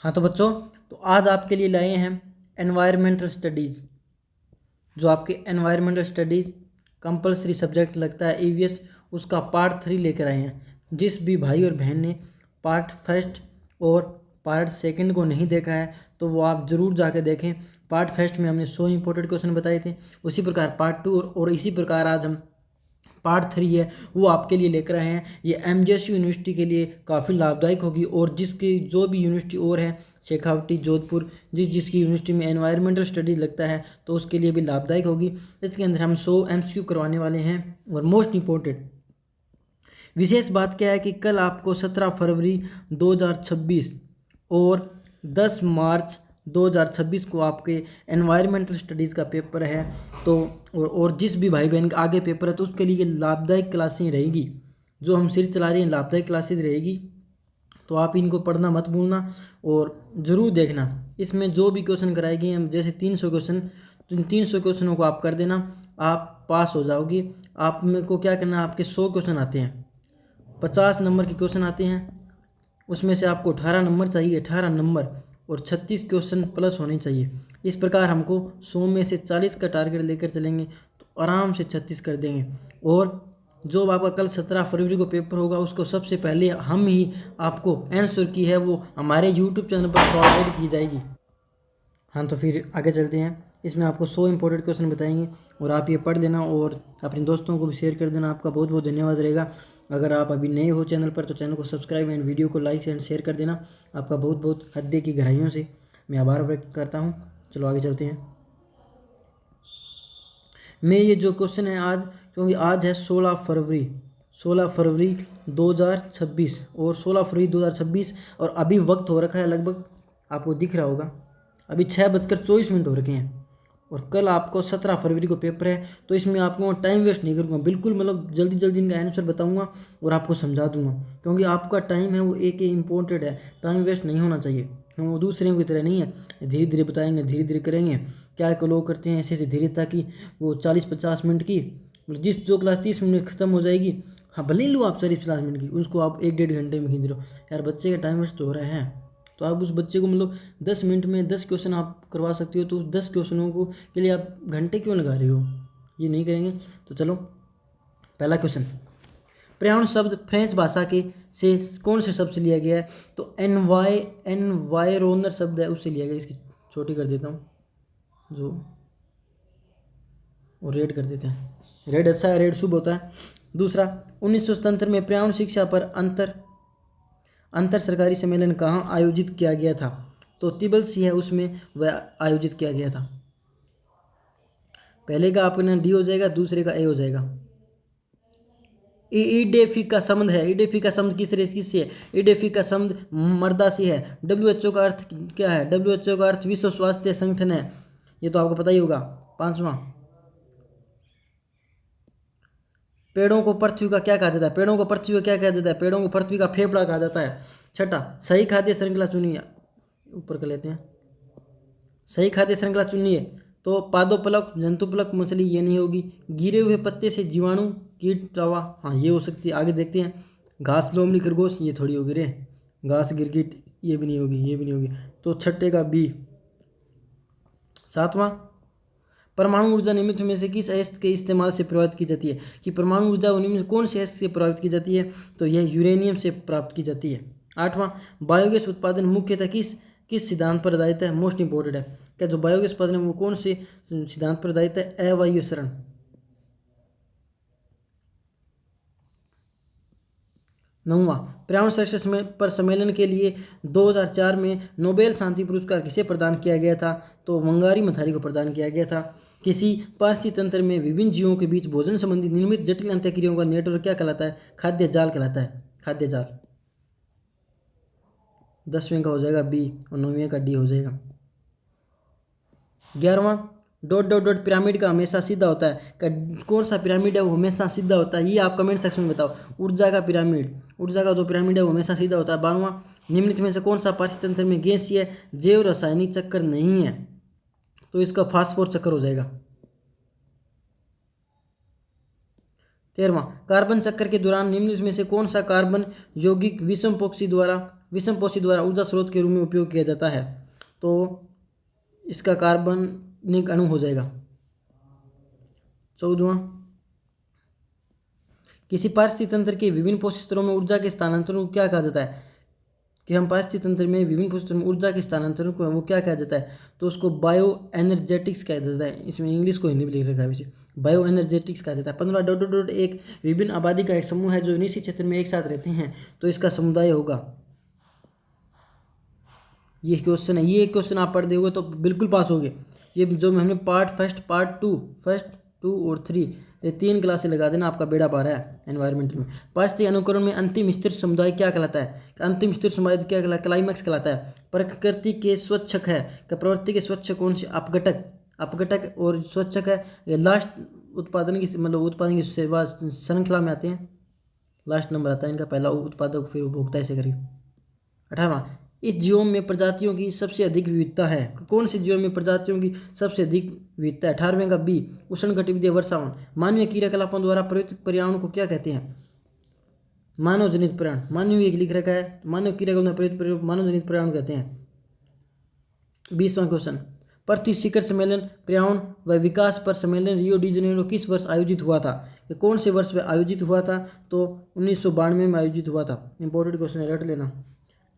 हाँ तो बच्चों, तो आज आपके लिए लाए हैं एनवायरमेंटल स्टडीज़। जो आपके एनवायरमेंटल स्टडीज़ कंपलसरी सब्जेक्ट लगता है ईवीएस, उसका पार्ट 3 लेकर आए हैं। जिस भी भाई और बहन ने पार्ट फर्स्ट और पार्ट सेकंड को नहीं देखा है तो वो आप ज़रूर जाके देखें। पार्ट फर्स्ट में हमने 100 इंपॉर्टेंट क्वेश्चन बताए थे, उसी प्रकार पार्ट 2 और इसी प्रकार आज हम पार्ट 3 है वो आपके लिए लेकर आए हैं। ये एमजेएसयू यूनिवर्सिटी के लिए काफ़ी लाभदायक होगी, और जिसकी जो भी यूनिवर्सिटी और है शेखावटी, जोधपुर, जिसकी यूनिवर्सिटी में एनवायरमेंटल स्टडीज लगता है तो उसके लिए भी लाभदायक होगी। इसके अंदर हम 100 एमसीक्यू करवाने वाले हैं। और मोस्ट इम्पोर्टेंट विशेष बात क्या है कि कल आपको 17 फरवरी 2026 और 10 मार्च 2026 को आपके एनवायरमेंटल स्टडीज़ का पेपर है। तो और जिस भी भाई बहन का आगे पेपर है तो उसके लिए लाभदायक क्लासें रहेगी। जो हम सिर्फ चला रहे हैं लाभदायक क्लासेज रहेगी, तो आप इनको पढ़ना मत भूलना और ज़रूर देखना। इसमें जो भी क्वेश्चन कराएंगे हम, जैसे 300 क्वेश्चन, तो इन 300 क्वेश्चनों को आप कर देना, आप पास हो जाओगी। आप मेरे को क्या करना, आपके 100 क्वेश्चन आते हैं, 50 नंबर के क्वेश्चन आते हैं, उसमें से आपको 18 नंबर चाहिए, 18 नंबर और 36 क्वेश्चन प्लस होने चाहिए। इस प्रकार हमको 100 में से 40 का टारगेट लेकर चलेंगे तो आराम से 36 कर देंगे। और जो आपका कल 17 फरवरी को पेपर होगा उसको सबसे पहले हम ही आपको आंसर की है वो हमारे यूट्यूब चैनल पर प्रोवाइड की जाएगी। हाँ तो फिर आगे चलते हैं। इसमें आपको 100 इंपॉर्टेंट क्वेश्चन बताएंगे और आप ये पढ़ लेना और अपने दोस्तों को भी शेयर कर देना। आपका बहुत बहुत धन्यवाद रहेगा। अगर आप अभी नए हो चैनल पर तो चैनल को सब्सक्राइब एंड वीडियो को लाइक एंड शेयर कर देना। आपका बहुत बहुत हृदय की गहराइयों से मैं आभार व्यक्त करता हूँ। चलो आगे चलते हैं। मैं ये जो क्वेश्चन है आज, क्योंकि आज है 16 फरवरी 2026 और 16 फरवरी 2026 और अभी वक्त हो रखा है लगभग, आपको दिख रहा होगा, अभी 6:24 हो रखे हैं। और कल आपको 17 फरवरी को पेपर है, तो इसमें आपको टाइम वेस्ट नहीं करूँगा बिल्कुल, मतलब जल्दी जल्दी इनका आंसर बताऊँगा और आपको समझा दूँगा। क्योंकि आपका टाइम है वो एक इम्पोर्टेंट है, टाइम वेस्ट नहीं होना चाहिए। वो दूसरे की तरह नहीं है, धीरे धीरे बताएंगे, धीरे धीरे करेंगे। क्या एक लोग करते हैं ऐसे ऐसे धीरे, ताकि वो 40-50 मिनट की, मतलब जो क्लास 30 मिनट खत्म हो जाएगी, हाँ भले ही लो आप 40-50 मिनट की, उसको आप 1-1.5 घंटे में खींच रहे हो। यार बच्चे का टाइम वेस्ट तो हो रहा है, तो आप उस बच्चे को मतलब 10 मिनट में 10 क्वेश्चन आप करवा सकते हो, तो उस 10 क्वेश्चनों को के लिए आप घंटे क्यों लगा रहे हो? ये नहीं करेंगे। तो चलो पहला क्वेश्चन, पर्यावरण शब्द फ्रेंच भाषा के से कौन से शब्द से लिया गया है? तो एनवायरोनर शब्द है उससे लिया गया। इसकी छोटी कर देता हूँ जो, और रेड कर देते हैं। रेड अच्छा है, रेड शुभ होता है। दूसरा, 1977 में पर्यावरण शिक्षा पर अंतर सरकारी सम्मेलन कहाँ आयोजित किया गया था? तो तिब्बत है उसमें वह आयोजित किया गया था। पहले का अपना डी हो जाएगा, दूसरे का ए हो जाएगा। ईडेफी का संबंध है, ईडेफी का संबंध किससे है? ईडेफी का संबंध मर्दा से है। डब्ल्यूएचओ का अर्थ क्या है? डब्ल्यूएचओ का अर्थ विश्व स्वास्थ्य संगठन है, ये तो आपको पता ही होगा। पांचवा, पेड़ों को पृथ्वी का क्या कहा जाता है? पेड़ों को पृथ्वी का क्या कहा जाता है? पेड़ों को पृथ्वी का फेफड़ा कहा जाता है। छठा, सही खाद्य श्रृंखला चुनिए, ऊपर कर लेते हैं। सही खाद्य श्रृंखला चुनिए, तो पादोपलक, जंतुपलक मछली ये नहीं होगी। गिरे हुए पत्ते से जीवाणु, कीट लावा, हाँ ये हो सकती है। आगे देखते हैं। घास लोमड़ी खरगोश, ये थोड़ी होगी रे। घास गिरगिट, ये भी नहीं होगी, ये भी नहीं होगी। तो छठे का बी। सातवां, परमाणु ऊर्जा निम्न में से किस अयस्क के इस्तेमाल से प्रभावित की जाती है? कि परमाणु ऊर्जा निम्न कौन से अयस्क से प्रभावित की जाती है? तो यह यूरेनियम से प्राप्त की जाती है। आठवां, बायोगैस उत्पादन मुख्यतः किस सिद्धांत पर आधारित है? मोस्ट इंपॉर्टेंट है। क्या जो बायोगैस उत्पादन है वो कौन से सिद्धांत पर आधारित है? अवायवीकरण। नौवां, पर्यावरण शास्त्र पर सम्मेलन के लिए 2004 में नोबेल शांति पुरस्कार किसे प्रदान किया गया था? तो वंगारी मथारी को प्रदान किया गया था। किसी पारिस्थितिक तंत्र में विभिन्न जीवों के बीच भोजन संबंधी निर्मित जटिल अंतःक्रियाओं का नेटवर्क क्या कहलाता है? खाद्य जाल कहलाता है। खाद्य जाल। 10वें का हो जाएगा बी और 9वें का डी हो जाएगा। 11वां, डॉट डॉट डॉट पिरामिड का हमेशा सीधा होता है। कौन सा पिरामिड है वो हमेशा सीधा होता है? ये आप कमेंट सेक्शन में बताओ। ऊर्जा का पिरामिड, ऊर्जा का जो पिरामिड है वो हमेशा सीधा होता है। 12वां, निम्नलिखित में से कौन सा पारिस्थितिक तंत्र में गैसीय जैव रासायनिक चक्कर नहीं है? तो इसका फास्फोर चक्कर हो जाएगा। 13वां, कार्बन चक्कर के दौरान निम्नलिखित में से कौन सा कार्बन यौगिक विषम पॉक्सी द्वारा विषमपोषी द्वारा ऊर्जा स्रोत के रूप में उपयोग किया जाता है, तो इसका कार्बनिक अणु हो जाएगा। 14वां, किसी पारिस्थितिक तंत्र के विभिन्न पोषक स्तरों में ऊर्जा के स्थानांतरण को क्या कहा जाता है? कि हम पारिस्थितिक तंत्र में विभिन्न पोषक स्तरों में ऊर्जा के स्थानांतरण को वो क्या कहा जाता है? तो उसको बायो एनर्जेटिक्स कहा जाता है। इसमें इंग्लिश को हिंदी में लिख रखा है वैसे, बायो एनर्जेटिक्स कहा जाता है। 15 ... एक विभिन्न आबादी का एक समूह है जो निश्चित क्षेत्र में एक साथ रहते हैं, तो इसका समुदाय होगा। ये क्वेश्चन है, ये क्वेश्चन आप पढ़ दोगे तो बिल्कुल पास होगे। ये जो हमने फर्स्ट 2 और 3 ये 3 क्लासें लगा देना, आपका बेड़ा पार है एनवायरमेंटल में। पारिस्थितिक अनुकरण में अंतिम स्थिर समुदाय क्या कहलाता है? अंतिम स्थिर समुदाय क्या कहलाता है? क्लाइमैक्स कहलाता है। प्रकृति के स्वच्छक है, प्रवृत्ति के स्वच्छक कौन से? अपघटक और स्वच्छक है ये लास्ट उत्पादन की सेवा श्रृंखला में आते हैं। लास्ट नंबर आता है इनका, पहला उत्पादक फिर उपभोक्ता, ऐसे करिए। 18वां, इस जीवों में प्रजातियों की सबसे अधिक विविधता है। कौन से जीवों में प्रजातियों की सबसे अधिक विविधता है? 18वें का बी, उष्णकटिबंधीय वर्षावन। मानवीय क्रियाकलापों द्वारा प्रयुक्त पर्यावरण को क्या कहते हैं? मानव जनित पर्यावरण। मानवीय लिख रखा है, मानव क्रियाकलापों द्वारा प्रयुक्त मानव जनित पर्यावरण कहते हैं। 20वां क्वेश्चन, पृथ्वी शिखर सम्मेलन पर्यावरण व विकास पर सम्मेलन रियो डी जनेरो किस वर्ष आयोजित हुआ था? कि कौन से वर्ष में आयोजित हुआ था? तो 1992 में आयोजित हुआ था। इंपॉर्टेंट क्वेश्चन है, रट लेना।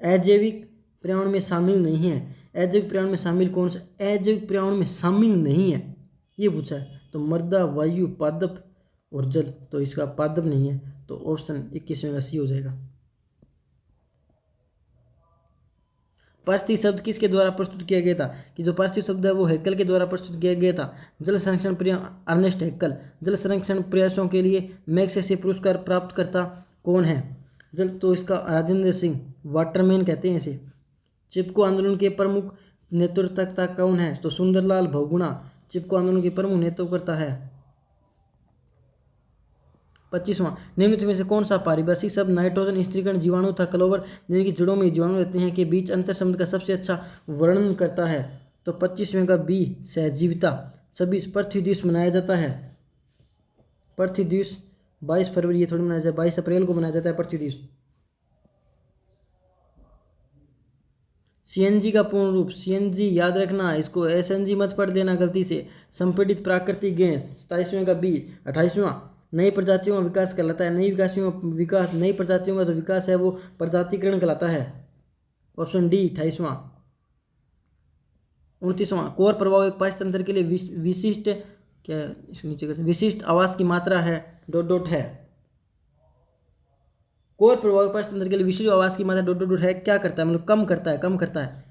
अजैविक पर्यावरण में शामिल नहीं है। अजैविक पर्यावरण में शामिल कौन सा? अजैविक पर्यावरण में शामिल नहीं है ये पूछा है, तो मृदा, वायु, पादप और जल, तो इसका पादप नहीं है, तो ऑप्शन 21वें का सी हो जाएगा। पारिस्थितिक शब्द किसके द्वारा प्रस्तुत किया गया था? कि जो पारिस्थितिक शब्द है वो हैकल के द्वारा प्रस्तुत किया गया था। जल संरक्षण अर्नेस्ट हैकल। जल संरक्षण प्रयासों के लिए मैग्सेसे पुरस्कार प्राप्त करता कौन है? तो इसका राजेंद्र सिंह वाटरमैन कहते हैं इसे। चिपको आंदोलन के प्रमुख नेतृत्वकर्ता कौन है? तो सुंदरलाल बहुगुणा चिपको आंदोलन के प्रमुख नेतृत्वकर्ता है। 25वां, निम्नलिखित में से कौन सा पारिभाषिक शब्द नाइट्रोजन, स्त्रीकरण, जीवाणु तथा क्लोवर जिनकी जड़ों में जीवाणु रहते हैं के बीच अंतर शब्द का सबसे अच्छा वर्णन करता है? तो 25वें का बी, सहजीविता। 26, पृथ्वी दिवस मनाया जाता है। पृथ्वी दिवस 22 फरवरी, ये थोड़ी मनाया जाता है, 22 अप्रैल को मनाया जाता है पृथ्वी दिवस। सीएनजी का पूर्ण रूप, सीएनजी याद रखना, इसको एसएनजी मत पढ़ देना गलती से। संपीड़ित प्राकृतिक गैस। 27वें का बी। 28वां, नई प्रजातियों का विकास कहलाता है। नई प्रजातियों का जो विकास है वो प्रजातिकरण कहलाता है। ऑप्शन डी 28वां। 29वां, कोर प्रभाव एक पारिस्थितिक तंत्र के लिए विशिष्ट क्या इसके नीचे करते हैं, विशिष्ट आवास की मात्रा है है। कोर प्रभाव पारिस्थितिक तंत्र के लिए विशिष्ट आवास की मात्रा है, क्या करता है? कम करता है।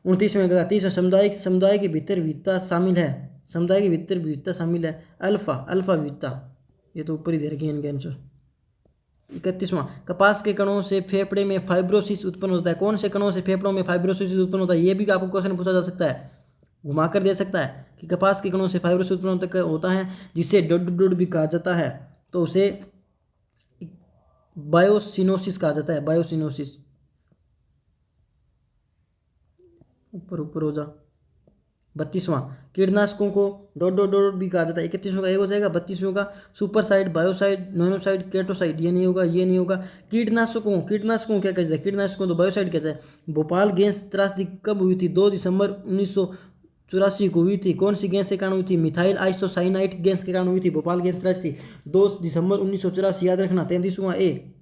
29वें का 30वां, समुदाय के भीतर विविधता शामिल है। समुदाय के भीतर विविधता शामिल है। अल्फा विविधता, ये तो ऊपर ही दे रखी है इनके आंसर। 31वां, कपास के कणों से फेफड़े में फाइब्रोसिस उत्पन्न होता है। कौन से कणों से फेफड़ों में फाइब्रोसिस उत्पन्न होता है? ये भी आपको क्वेश्चन पूछा जा सकता है, घुमाकर दे सकता है कि कपास के कणों से फाइब्रोसिस उत्पन्न होता है जिसे डोड भी कहा जाता है, तो उसे बायोसिनोसिस कहा जाता है। बायोसिनोसिस, ऊपर हो जा। 32वां, कीटनाशकों को डोड भी कहा जाता है। 31वां का एक हो जाएगा। 32वां का सुपरसाइड, बायोसाइड, नोनोसाइड, केटोसाइड, ये नहीं होगा। कीटनाशकों क्या कहते हैं? कीटनाशकों तो बायोसाइड कहते हैं। भोपाल गैस त्रासदी कब हुई थी? 2 दिसंबर 1984 को हुई थी। कौन सी गैस के कारण हुई थी? मिथाइल आइसोसाइनाइट गैस के कारण हुई थी भोपाल गैस त्रासदी, 2 दिसंबर 1984, याद रखना। 33वां ए,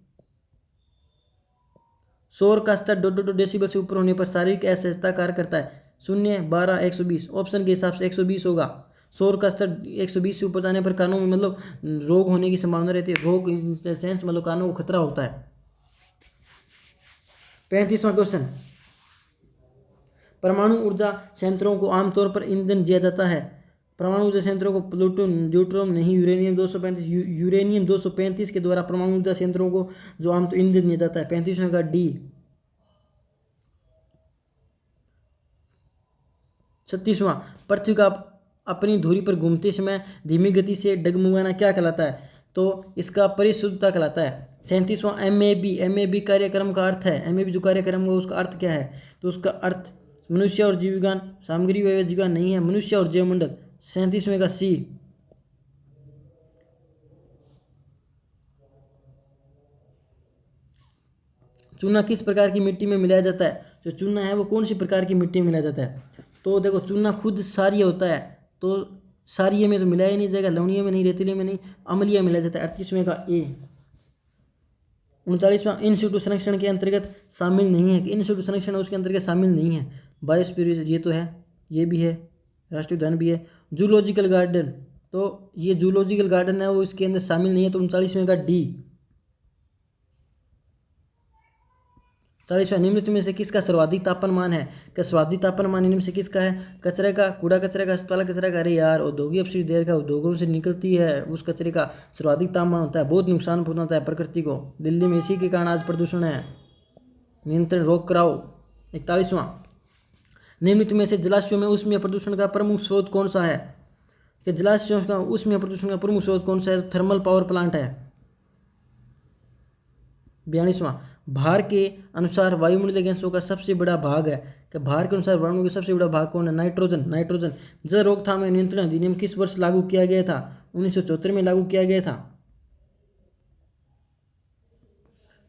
शोर का स्तर डोड डेसिबल से ऊपर होने पर शारीरिक असहजता कार्य करता है। 0, 12, 120, ऑप्शन के हिसाब से 120 होगा। शोर का स्तर 120 से ऊपर जाने पर कानों में रोग होने की संभावना रहती है। रोग इन द सेंस कानों को खतरा होता है। 35वां क्वेश्चन, परमाणु ऊर्जा संयंत्रों को आमतौर पर ईंधन दिया जाता है। परमाणु ऊर्जा संयंत्रों को प्लूटोन, न्यूट्रॉन नहीं, यूरेनियम 235 के द्वारा परमाणु ऊर्जा संयंत्रों को जो आमतौर ईंधन दिया जाता है। 35वें का डी। 36वां, पृथ्वी का अपनी धुरी पर घूमते समय धीमी गति से डगमगाना क्या कहलाता है? तो इसका परिशुद्धता कहलाता है। 37वां, एमएबी कार्यक्रम का अर्थ है। एमएबी जो कार्यक्रम है उसका अर्थ क्या है? तो उसका अर्थ मनुष्य और जीवविज्ञान, सामग्री व जीवविज्ञान नहीं है, मनुष्य और जैवमंडल। 37वें का सी। चूना किस प्रकार की मिट्टी में मिलाया जाता है? जो चूना है वो कौन सी प्रकार की मिट्टी में मिलाया जाता है? तो देखो चूना खुद क्षारीय होता है, तो क्षारीय में तो मिलाया ही नहीं जाएगा, लवणीय में नहीं, रेतीले में नहीं, अम्लीय मिलाया जाता है। 38वें का ए। 39वां इन सिटू संरक्षण के अंतर्गत शामिल नहीं है। इन सिटू संरक्षण उसके अंतर्गत शामिल नहीं है। बायोस्फीयर ये तो है, ये भी है, राष्ट्रीय उद्यान भी है। जूलॉजिकल गार्डन, तो ये जूलॉजिकल गार्डन है वो इसके अंदर शामिल नहीं है। तो 39वें का डी। 40वां निम्नलिखित में से किसका सर्वाधिक तापमान है? क्या सर्वाधिक तापमान निम्न से किसका है? कचरे का, कूड़ा कचरे का, अस्पताल कचरे का? अरे यार, औद्योगिक अपशिष्ट देर का उद्योगों से निकलती है उस कचरे का सर्वाधिक तापमान होता है, बहुत नुकसान पहुंचाता है प्रकृति को। दिल्ली में इसी के कारण आज प्रदूषण है, नियंत्रण रोक कराओ। 41वां निम्नलिखित में से जलाशयों में ऊष्मीय प्रदूषण का प्रमुख स्रोत कौन सा है? कि जलाशयों का ऊष्मीय प्रदूषण का प्रमुख स्रोत कौन सा है? थर्मल पावर प्लांट है। 42वां भार के अनुसार वायुमंडलीय गैसों का सबसे बड़ा भाग है। कि भार के अनुसार वायुमंडल का सबसे बड़ा भाग कौन है? नाइट्रोजन। नाइट्रोजन। जल रोकथाम एवं नियंत्रण अधिनियम किस वर्ष लागू किया गया था? 1974 में लागू किया गया था।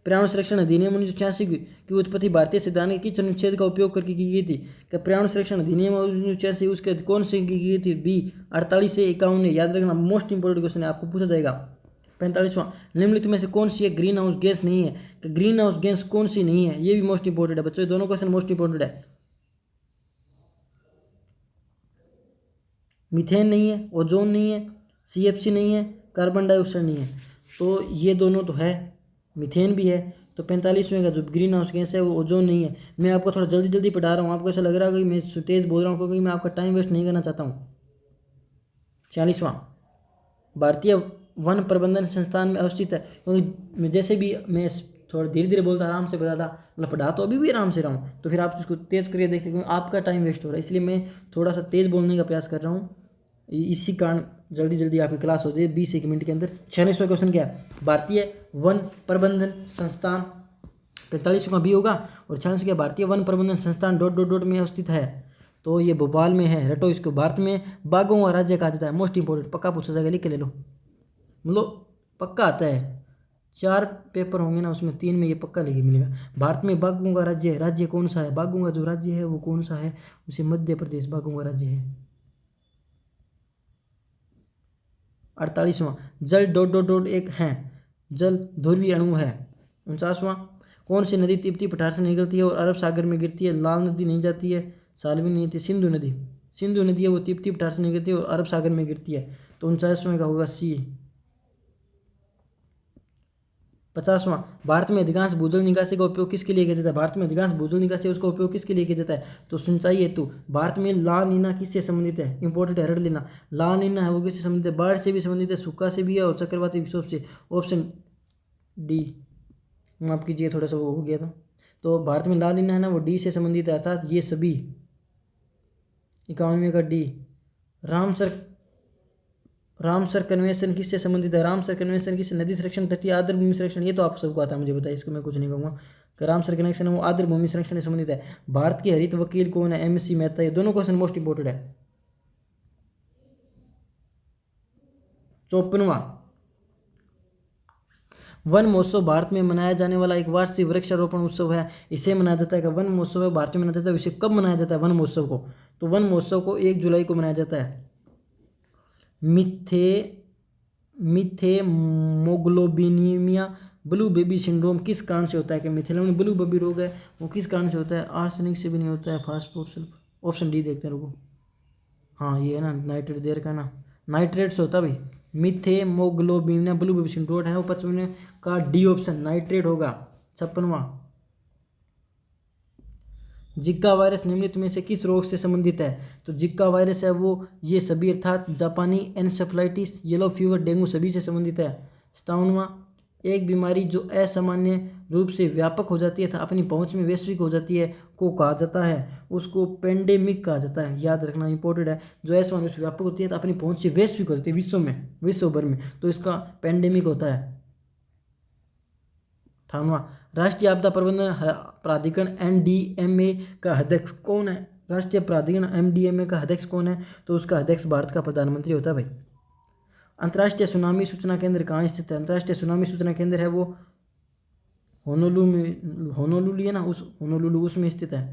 पर्यावरण संरक्षण अधिनियम 1986 की उत्पत्ति भारतीय संविधान के किस अनुच्छेद का उपयोग करके की गई थी? कि पर्यावरण संरक्षण अधिनियम 1986 उसके कौन से की गई थी? बी 48 से 51। याद रखना, मोस्ट इंपोर्टेंट क्वेश्चन है, आपको पूछा जाएगा। 45वां निम्नलिखित में से कौन सी एक ग्रीन हाउस गैस नहीं है? कि ग्रीन हाउस गैस कौन सी नहीं है? ये भी मोस्ट इंपोर्टेंट है बच्चों, ये दोनों क्वेश्चन मोस्ट इंपोर्टेंट है। मीथेन नहीं है, ओजोन नहीं है, CFC नहीं है, कार्बन डाइऑक्साइड नहीं है। तो ये दोनों तो है, मीथेन भी है। तो 45वें का जो ग्रीन हाउस गैस है वो ओजोन नहीं है। मैं आपको थोड़ा जल्दी जल्दी पढ़ा रहा हूँ, आपको ऐसा लग रहा है कि मैं तेज़ बोल रहा हूँ, क्योंकि मैं आपका टाइम वेस्ट नहीं करना चाहता हूँ। 46वां भारतीय वन प्रबंधन संस्थान में अवस्थित है। क्योंकि जैसे भी मैं थोड़ा धीरे धीरे बोलता, आराम से बताता, मतलब पढ़ा तो अभी भी आराम से रहा हूँ, तो फिर आप उसको तेज़ करके देख सकते हो, आपका टाइम वेस्ट हो रहा है, इसलिए मैं थोड़ा सा तेज़ बोलने का प्रयास कर रहा हूँ। इसी कारण जल्दी जल्दी आपकी क्लास हो जाए 20 मिनट के अंदर। 46वां क्वेश्चन क्या है? भारतीय वन प्रबंधन संस्थान 45 का भी होगा। और 46 क्या? भारतीय वन प्रबंधन संस्थान ... में अवस्थित है। तो ये भोपाल में है, रटो इसको। भारत में बाघों का राज्य कहा जाता है। मोस्ट इंपोर्टेंट, पक्का पूछा जाएगा, लिख के ले लो, मतलब पक्का आता है। 4 पेपर होंगे ना, उसमें 3 में ये पक्का लिखे मिलेगा। भारत में बाघों का राज्य है, राज्य कौन सा है? बाघों का जो राज्य है वो कौन सा है? उसे मध्य प्रदेश बाघों का राज्य है। 48वां जल ... एक है, जल ध्रुवीय अणु है। 49वां कौन सी नदी तिब्बती पठार से निकलती है और अरब सागर में गिरती है? लाल नदी नहीं जाती है, साल्वी नहीं थी, सिंधु नदी। सिंधु नदी है वो तिब्बती पठार से निकलती है और अरब सागर में गिरती है। तो 49वां का होगा सी। 50वां भारत में अधिकांश भूजल निकासी का उपयोग किसके लिए किया जाता है? भारत में अधिकांश भूजल निकासी उसका उपयोग किसके लिए किया जाता है? तो सिंचाई हेतु। भारत में ला नीना किससे संबंधित है? इंपॉर्टेंट है, रट लेना। ला नीना है वो किससे संबंधित है? बाढ़ से भी संबंधित है, सूखा से भी है और चक्रवाती विक्षोभ से। ऑप्शन डी, माफ कीजिए थोड़ा सा वो हो गया था। तो भारत में ला नीना है ना, वो डी से संबंधित है, अर्थात ये सभी। 51वें का डी। रामसर कन्वेंशन किससे संबंधित है? रामसर कन्वेंशन किससे? नदी संरक्षण, तटीय आर्द्र भूमि संरक्षण, ये तो आप सबको आता है, मुझे बताइए, इसको मैं कुछ नहीं कहूँगा। कि रामसर कन्वेंशन वो आर्द्र भूमि संरक्षण से संबंधित है। भारत के हरित वकील कौन है? MSC मेहता। ये दोनों क्वेश्चन मोस्ट इंपोर्टेंट है। 54वां वन महोत्सव भारत में मनाया जाने वाला एक वार्षिक वृक्षारोपण उत्सव है। इसे मनाया जाता है कि वन महोत्सव है भारत में मनाया जाता है। इसे कब मनाया जाता है वन महोत्सव को? तो वन महोत्सव को 1 जुलाई को मनाया जाता है। मिथेमोग्लोबिनीमिया ब्लू बेबी सिंड्रोम किस कारण से होता है? कि मिथिलेन ब्लू बेबी रोग है वो किस कारण से होता है? आर्सेनिक से भी नहीं होता है, फास्फोरस सल्फर। ऑप्शन डी देखते हैं, रुको। हाँ ये है ना, नाइट्रेट देर का ना, नाइट्रेट से होता भाई। मिथेमोग्लोबिनिया ब्लू बेबी सिंड्रोम है वो 55 का डी ऑप्शन नाइट्रेट होगा। 56वां जिका वायरस निम्नलिखित में से किस रोग से संबंधित है? तो जिका वायरस है वो ये सभी, अर्थात जापानी एन्सेफलाइटिस, येलो फीवर, डेंगू सभी से संबंधित है। 57वां एक बीमारी जो असामान्य रूप से व्यापक हो जाती है था अपनी पहुंच में वैश्विक हो जाती है को कहा जाता है, उसको पेंडेमिक कहा जाता है। याद रखना इंपॉर्टेंट है, जो असामान्य रूप से व्यापक होती है तो अपनी पहुंच से वैश्विक होती है, विश्व भर में, तो इसका पेंडेमिक होता है। 58वां राष्ट्रीय आपदा प्रबंधन प्राधिकरण NDMA का अध्यक्ष कौन है? राष्ट्रीय प्राधिकरण NDMA का अध्यक्ष कौन है? तो उसका अध्यक्ष भारत का प्रधानमंत्री होता है भाई। अंतर्राष्ट्रीय सुनामी सूचना केंद्र कहाँ स्थित है? अंतर्राष्ट्रीय सुनामी सूचना केंद्र है वो होनोलुलु है ना, उस होनोलुलु उसमें स्थित है।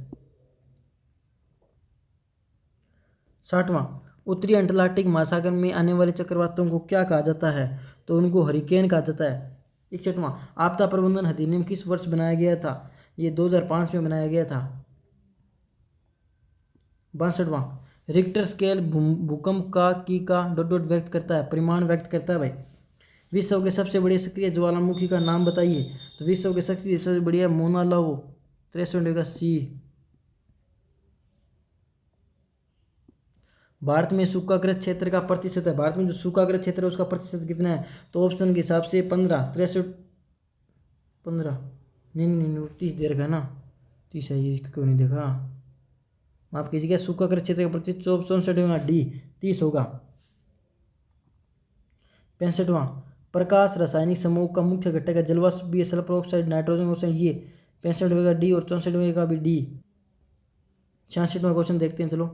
60वां, उत्तरी अंटार्कटिक महासागर में आने वाले चक्रवातों को क्या कहा जाता है? तो उनको हरिकेन कहा जाता है। 61वां, आपदा प्रबंधन अधिनियम किस वर्ष बनाया गया था? ये 2005 में बनाया गया था। 62वां, रिक्टर स्केल भूकंप का की का डॉट डॉट व्यक्त करता है, परिमाण व्यक्त करता है भाई। विश्व के सबसे बड़े सक्रिय ज्वालामुखी का नाम बताइए? तो विश्व के सक्रिय सबसे बढ़िया मोना लाओ, 63 का सी। भारत में सूखाग्रस्त क्षेत्र का प्रतिशत है, भारत में जो सूखाग्रस्त क्षेत्र है उसका प्रतिशत कितना है? तो ऑप्शन के हिसाब से 15, 63, 15 नहीं 30 दे रखा है ना, 30 है, ये क्यों नहीं देखा, माफ कीजिएगा। सूखाग्रस्त क्षेत्र का प्रतिशत 64 होगा, डी 30 होगा। 65वां, प्रकाश रासायनिक समूह का मुख्य घटक है, जलवाष्प भी, सल्फर ऑक्साइड, नाइट्रोजन ऑक्साइड, ये 65वें का डी और 64वें का भी डी। 66वां क्वेश्चन देखते हैं चलो।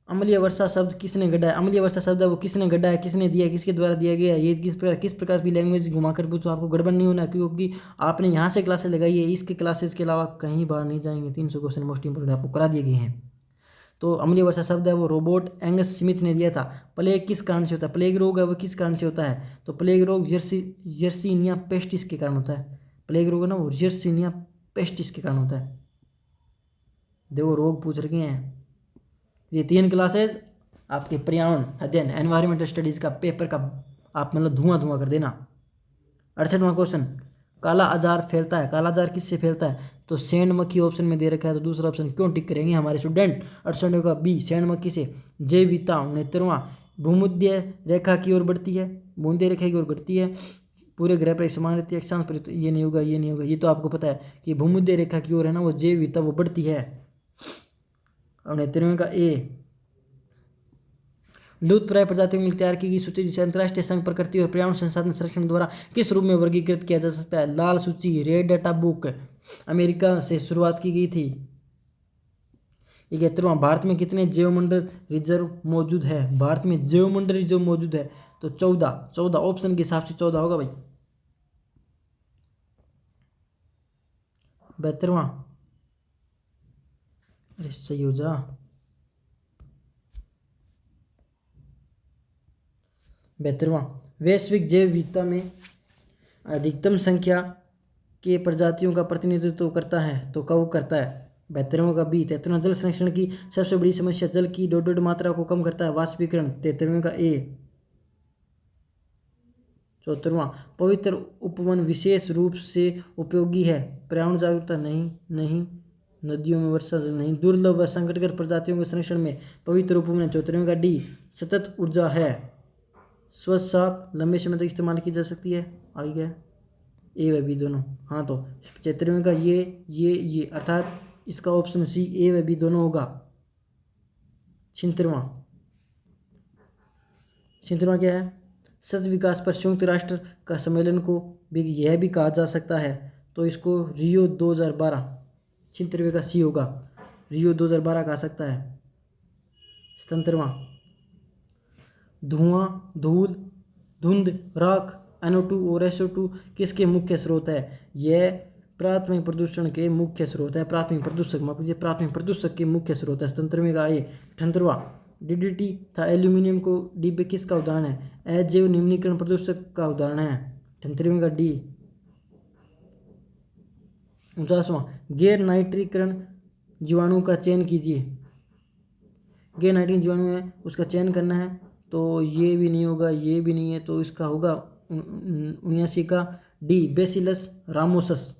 अम्लीय वर्षा शब्द किसने गढ़ा है? अम्लीय वर्षा शब्द है वो किसने गढ़ा है, किसने दिया, किसके द्वारा दिया गया है? ये किस प्रकार की लैंग्वेज घुमाकर पूछो, आपको गड़बड़ नहीं होना, क्योंकि आपने यहाँ से क्लासेस लगाई है, इसके क्लासेस के अलावा कहीं बाहर नहीं जाएंगे। 300 क्वेश्चन मोस्ट इंपोर्टेंट आपको करा दिए गए हैं। तो अम्लीय वर्षा शब्द है वो रोबोट एंगस स्मिथ ने दिया था। प्लेग किस कारण से होता है? प्लेग रोग है वो किस कारण से होता है? तो प्लेग रोग यर्सीनिया पेस्टिस के कारण होता है। प्लेग रोग है ना वो यर्सीनिया पेस्टिस के कारण होता है। देखो रोग पूछ रखे हैं। ये 3 क्लासेज आपके पर्यावरण अध्ययन एनवायरमेंटल स्टडीज़ का पेपर का आप मतलब धुआं कर देना। 68वां क्वेश्चन, काला आजार फैलता है, काला आजार किससे फैलता है? तो सैंड मक्खी ऑप्शन में दे रखा है, तो दूसरा ऑप्शन क्यों टिक करेंगे हमारे स्टूडेंट? 68 का बी सैंड मक्खी से। जैविकता 69वां, भूमध्य रेखा की ओर बढ़ती है, भूमध्य रेखा की ओर बढ़ती है, पूरे ग्रह पर समान रहती है, अक्षांश पर ये नहीं होगा, ये नहीं होगा, ये तो आपको पता है कि भूमध्य रेखा की ओर है ना वो जैविकता वो बढ़ती है। 69वें का ए, लुप्तप्राय प्रजातियों में तैयार की गई सूची जिसे अंतर्राष्ट्रीय संघ प्रकृति और पर्यावरण संसाधन संरक्षण द्वारा किस रूप में वर्गीकृत किया जा सकता है? लाल सूची, रेड डाटा बुक, अमेरिका से शुरुआत की गई थी। 71वां, भारत में कितने जैवमंडल रिजर्व मौजूद है? भारत में जैवमंडल रिजर्व मौजूद है तो 14 ऑप्शन के हिसाब से 14 होगा भाई। 72वां, अरे सही हो जा। 72वां, वैश्विक जैव विविधता में अधिकतम संख्या के प्रजातियों का प्रतिनिधित्व करता है तो कब करता है? 72वां का बी। 73वां, जल संरक्षण की सबसे बड़ी समस्या जल की डॉट डॉट मात्रा को कम करता है, वाष्पीकरण, 73वें का ए। 74वां, पवित्र उपवन विशेष रूप से उपयोगी है, पर्यावरण जागरूकता नहीं, नदियों में वर्षा जल नहीं, दुर्लभ व संकटग्रस्त प्रजातियों के संरक्षण में पवित्र उपवन, 74वें का डी। सतत ऊर्जा है, स्वच्छ साफ लंबे समय तक इस्तेमाल की जा सकती है, आ गया ए व बी दोनों। हाँ तो 75वें का ये अर्थात इसका ऑप्शन सी ए व बी दोनों होगा। 76वां क्या है? सतत विकास पर संयुक्त राष्ट्र का सम्मेलन को भी यह भी कहा जा सकता है तो इसको रियो 2012, 76वें का सी होगा, रियो 2012 कहा सकता है। 77वां, धुआं, धूल, धुंध, राख, NO2 और SO2 किसके मुख्य स्रोत है? यह प्राथमिक प्रदूषण के मुख्य स्रोत है, प्राथमिक प्रदूषक के मुख्य स्रोत है। 77वें का ए। 78वां, DDT था एल्यूमिनियम को डिब्बे किसका उदाहरण है? अजैव निम्नीकरण प्रदूषक का उदाहरण है, 78वें का डी। 49वां, गैर नाइट्रीकरण जीवाणु का चयन कीजिए, गैर नाइट्रीकरण जीवाणु है उसका चयन करना है, तो ये भी नहीं होगा, ये भी नहीं है, तो इसका होगा 79 का डी, बेसिलस रामोसस।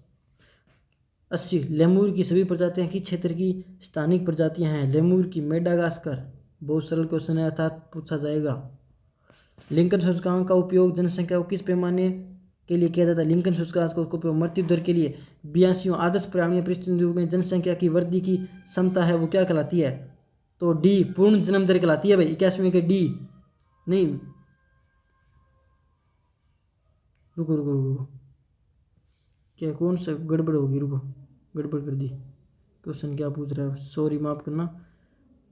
80, लेमूर की सभी प्रजातियां किस क्षेत्र की स्थानिक प्रजातियां हैं? लेमूर की मेडागास्कर, बहुत सरल क्वेश्चन है अर्थात पूछा जाएगा। लिंकन सूचकांक का उपयोग जनसंख्या को किस पैमाने के लिए किया जाता है? लिंकन सूचकांक का उपयोग मृत्यु दर के लिए 82 आदर्श पर्यावरणीय परिस्थितियों में जनसंख्या की वृद्धि की क्षमता है वो क्या कहलाती है? तो डी, पूर्ण जन्म दर कहलाती है भाई। 81वें के डी नहीं, रुको क्या कौन सा गड़बड़ होगी, रुको गड़बड़ कर दी, क्वेश्चन क्या पूछ रहा है, सॉरी माफ करना।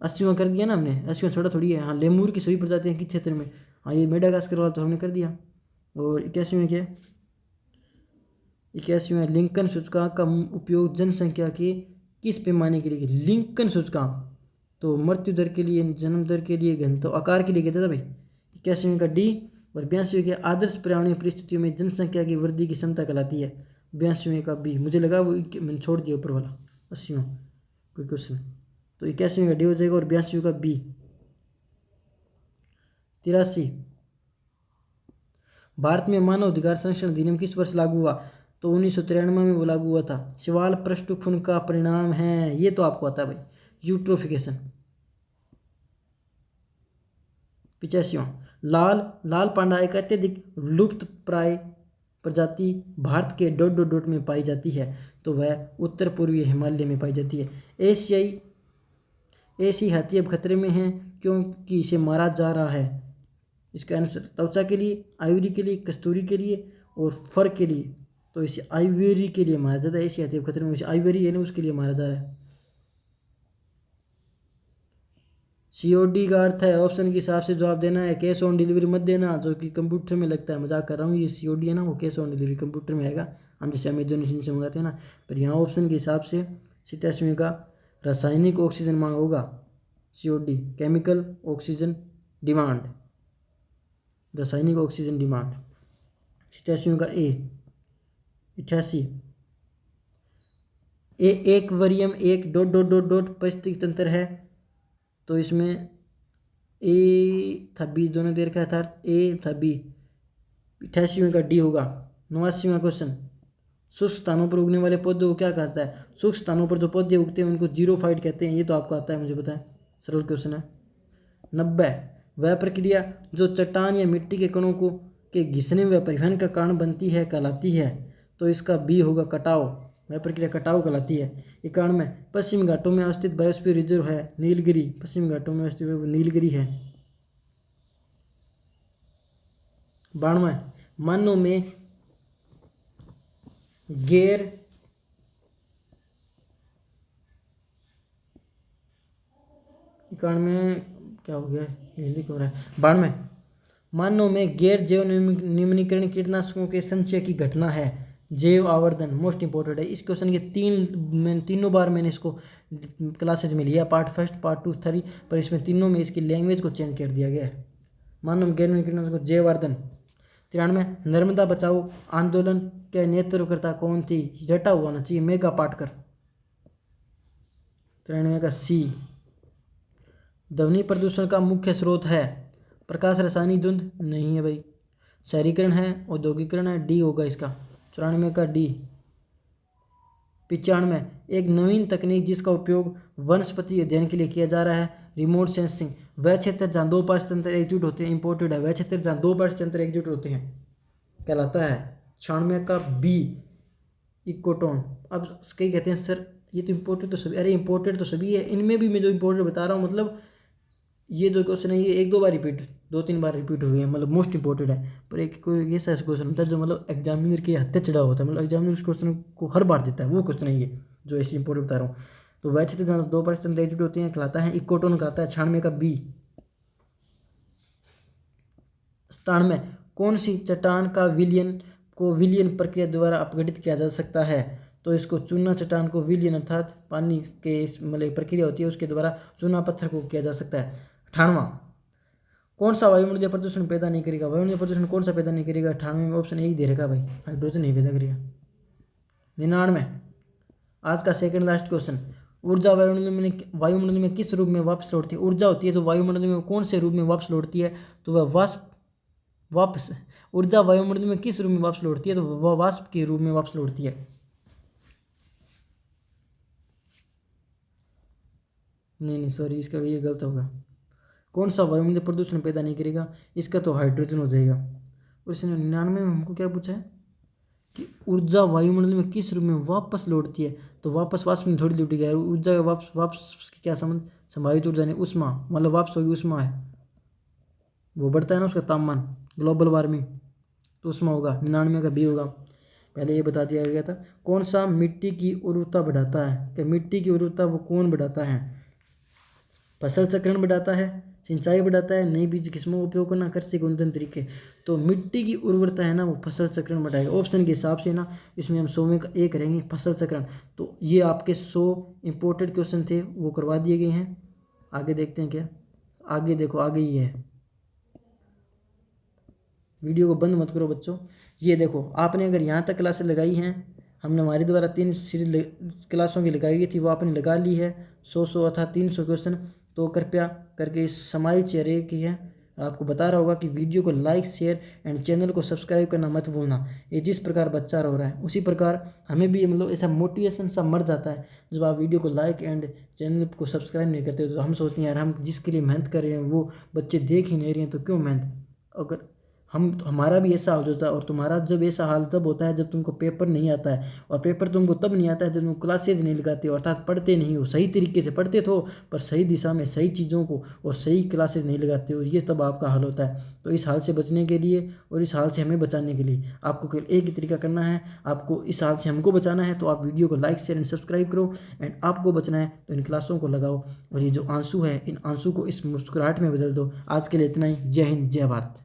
80वां कर दिया ना हमने, 80वां छोटा थोड़ी है। हाँ, लेमूर की सभी प्रजातियां किस क्षेत्र में? हाँ, ये मेडागास्कर वाला तो हमने कर दिया। और 81वां क्या है? 81वां लिंकन सूचकांक का उपयोग जनसंख्या के किस पैमाने के लिए? लिंकन सूचकांक तो मृत्यु दर के लिए, जन्म दर के लिए, घनत्व आकार के लिए कहता था भाई। 81वें का डी। और 82वें के आदर्श पर्यावरणीय परिस्थितियों में जनसंख्या की वृद्धि की क्षमता कहलाती है। 82वें का बी। मुझे लगा वो मैंने छोड़ दिया ऊपर वाला 80वां कोई क्वेश्चन, तो 81वें का डी हो जाएगा और 82वें का बी। 83 भारत में मानव अधिकार संरक्षण अधिनियम किस वर्ष लागू हुआ? तो 1993 में वो लागू हुआ था। शिवाल पृष्ठभूमि का परिणाम है, ये तो आपको आता है भाई, यूट्रोफिकेशन। 85वां लाल पांडा एक अत्यधिक लुप्त प्राय प्रजाति भारत के ... में पाई जाती है, तो वह उत्तर पूर्वी हिमालय में पाई जाती है। एशियाई हाथी अब खतरे में है क्योंकि इसे मारा जा रहा है। इसका आंसर त्वचा के लिए, आइवरी के लिए, कस्तूरी के लिए और फर के लिए, तो इसे आइवरी के लिए मारा जाता है। एशियाई हाथी अब खतरे में, आइवरी है ना, उसके लिए मारा जा रहा है। COD का अर्थ है ऑप्शन के हिसाब से जवाब देना है, कैश ऑन डिलीवरी मत देना, जो कि कंप्यूटर में लगता है। मजाक कर रहा हूँ, ये COD है ना, वो कैश ऑन डिलीवरी कंप्यूटर में आएगा, हम जैसे अमेजोन से मंगाते हैं ना। पर यहाँ ऑप्शन के हिसाब से 87वें का रासायनिक ऑक्सीजन मांग होगा। COD केमिकल ऑक्सीजन डिमांड, रासायनिक ऑक्सीजन डिमांड। 87वें का ए। 88 एक वरियम एक ... परिस्थितिक तंत्र है, तो इसमें ए था बी दोनों दे रखा था, ए था बी। 88वें का डी होगा। 89वां क्वेश्चन शुष्क स्थानों पर उगने वाले पौधों को क्या कहता है? शुष्क स्थानों पर जो पौधे उगते हैं उनको जीरोफाइट कहते हैं, ये तो आपको आता है, मुझे पता है, सरल क्वेश्चन है। 90 वह प्रक्रिया जो चट्टान या मिट्टी के कणों को के घिसने व परिवहन का कारण बनती है कहलाती है, तो इसका बी होगा कटाव। वह प्रक्रिया कटाव कहलाती है। 91 पश्चिमी घाटों में अवस्थित बायोस्फीयर रिजर्व है नीलगिरी, पश्चिमी घाटों में अवस्थित नीलगिरी है। 92 मानव में गैर क्या हो गया, हिंदी क्यों रहा है? 92 मानव में गैर जैव निम्नीकरण कीटनाशकों के संचय की घटना है। जैव आवर्धन मोस्ट इंपॉर्टेंट है। इस क्वेश्चन के तीनों बार मैंने इसको क्लासेज में लिया, पार्ट 1, पार्ट 2, 3, पर इसमें तीनों में इसकी लैंग्वेज को चेंज कर दिया गया है। मानव गैर निम्नीकरण को जैव आवर्धन। 93 नर्मदा बचाओ आंदोलन के नेतृत्वकर्ता कौन थी? रटा हुआ होना चाहिए, मेघा पाटकर। 93 का सी। ध्वनि प्रदूषण का मुख्य स्रोत है प्रकाश, रासायनिक धुंध नहीं है भाई, शहरीकरण है, औद्योगिकरण है, डी होगा इसका। 94 का डी। 95 एक नवीन तकनीक जिसका उपयोग वनस्पति अध्ययन के लिए किया जा रहा है, रिमोट सेंसिंग। वह क्षेत्र जहाँ 2 पारतंत्र एकजुट होते हैं, इंपोर्टेड है। वह क्षेत्र जहाँ 2 पारतंत्र एकजुट होते हैं कहलाता है। 96 का बी इकोटोन। अब कई कहते हैं सर ये तो इम्पोर्टेड तो सभी, अरे इम्पोर्टेड तो सभी है, इनमें भी मैं जो इम्पोर्टेड बता रहा हूँ, मतलब ये जो क्वेश्चन है ये 1-2 बार रिपीट, 2-3 बार रिपीट हुए हैं, मतलब मोस्ट इंपॉर्टेंट है। पर एक कोई ऐसा क्वेश्चन होता है जो मतलब एग्जामिनर के हत्या चढ़ा होता है, मतलब एग्जामिनर उस क्वेश्चन को हर बार देता है, वो क्वेश्चन है ये जो ऐसे इंपॉर्टेंट बता रहा हूँ। तो वह क्षेत्र जहाँ 2 पारतंत्र एकजुट होते हैं कहलाता है इकोटोन कहलाता है। 96 का बी। 97 कौन सी चट्टान का विलयन प्रक्रिया द्वारा अपघटित किया जा सकता है? तो इसको चूना चट्टान को विलयन अर्थात पानी के इस मतलब प्रक्रिया होती है उसके द्वारा चूना पत्थर को किया जा सकता है। 98 कौन सा वायुमंडलीय प्रदूषण पैदा नहीं करेगा? वायुमंडलीय प्रदूषण कौन सा पैदा नहीं करेगा? 98 में ऑप्शन एक दे रखा भाई, हाइड्रोजन नहीं पैदा करेगा। 99 आज का सेकंड लास्ट क्वेश्चन, ऊर्जा वायुमंडल में किस रूप में वापस लौटती है? ऊर्जा होती है तो वायुमंडल में कौन से रूप में वापस लौटती है? तो वह वापस ऊर्जा वायुमंडल में किस रूप में वापस लौटती है? तो वह वाष्प के रूप में वापस लौटती है। नहीं सॉरी, इसका ये गलत होगा। कौन सा वायुमंडलीय प्रदूषण पैदा नहीं करेगा? इसका तो हाइड्रोजन हो जाएगा। और इसने 99 में हमको क्या पूछा है कि ऊर्जा वायुमंडल में किस रूप में वापस लौटती है? तो वापस वाष्प में थोड़ी लौटेगी। ऊर्जा वापस की क्या संबंध? संभावित ऊर्जा नहीं, उष्मा, मतलब वापस होगी उष्मा है, वो बढ़ता है ना उसका तापमान, ग्लोबल वार्मिंग, तो उष्मा होगा। 99 का बी होगा। पहले ये बता दिया गया था। कौन सा मिट्टी की उर्वरता बढ़ाता है? कि मिट्टी की उर्वरता वो कौन बढ़ाता है? फसल चक्रण बढ़ाता है, सिंचाई बढ़ाता है, नई बीज किस्मों का उपयोग करना, कृषि के उन्नत तरीके। तो मिट्टी की उर्वरता है ना वो फसल चक्रण बढ़ाएगा। ऑप्शन के हिसाब से ना इसमें हम 100 में का एक रहेंगे फसल चक्रण। तो ये आपके 100 इंपॉर्टेंट क्वेश्चन थे वो करवा दिए गए हैं। आगे देखते हैं क्या, आगे देखो, आगे ये है, वीडियो को बंद मत करो बच्चों। ये देखो, आपने अगर यहाँ तक क्लासेस लगाई हैं, हमने हमारे द्वारा 3 सीरीज क्लासों की लगाई गई थी, वो आपने लगा ली है 100 अर्थात 300 क्वेश्चन। तो कृपया करके इस स्माइल चेहरे की है, आपको बता रहा होगा कि वीडियो को लाइक शेयर एंड चैनल को सब्सक्राइब करना मत भूलना। ये जिस प्रकार बच्चा रो रहा है उसी प्रकार हमें भी मतलब ऐसा मोटिवेशन सा मर जाता है जब आप वीडियो को लाइक एंड चैनल को सब्सक्राइब नहीं करते। तो हम सोचते हैं यार हम जिसके लिए मेहनत कर रहे हैं वो बच्चे देख ही नहीं रहे हैं, तो क्यों मेहनत। अगर हमारा भी ऐसा हो जाता है, और तुम्हारा जब ऐसा हाल तब होता है जब तुमको पेपर नहीं आता है, और पेपर तुमको तब नहीं आता है जब तुम क्लासेज नहीं लगाते हो, अर्थात पढ़ते नहीं हो, सही तरीके से पढ़ते तो पर सही दिशा में सही चीज़ों को और सही क्लासेज नहीं लगाते हो, ये तब आपका हाल होता है। तो इस हाल से बचने के लिए और इस हाल से हमें बचाने के लिए आपको केवल एक ही तरीका करना है, आपको इस हाल से हमको बचाना है। तो आप वीडियो को लाइक शेयर एंड सब्सक्राइब करो, एंड आपको बचना है तो इन क्लासों को लगाओ, और ये जो आंसू है इन आंसू को इस मुस्कुराहट में बदल दो। आज के लिए इतना ही। जय हिंद, जय भारत।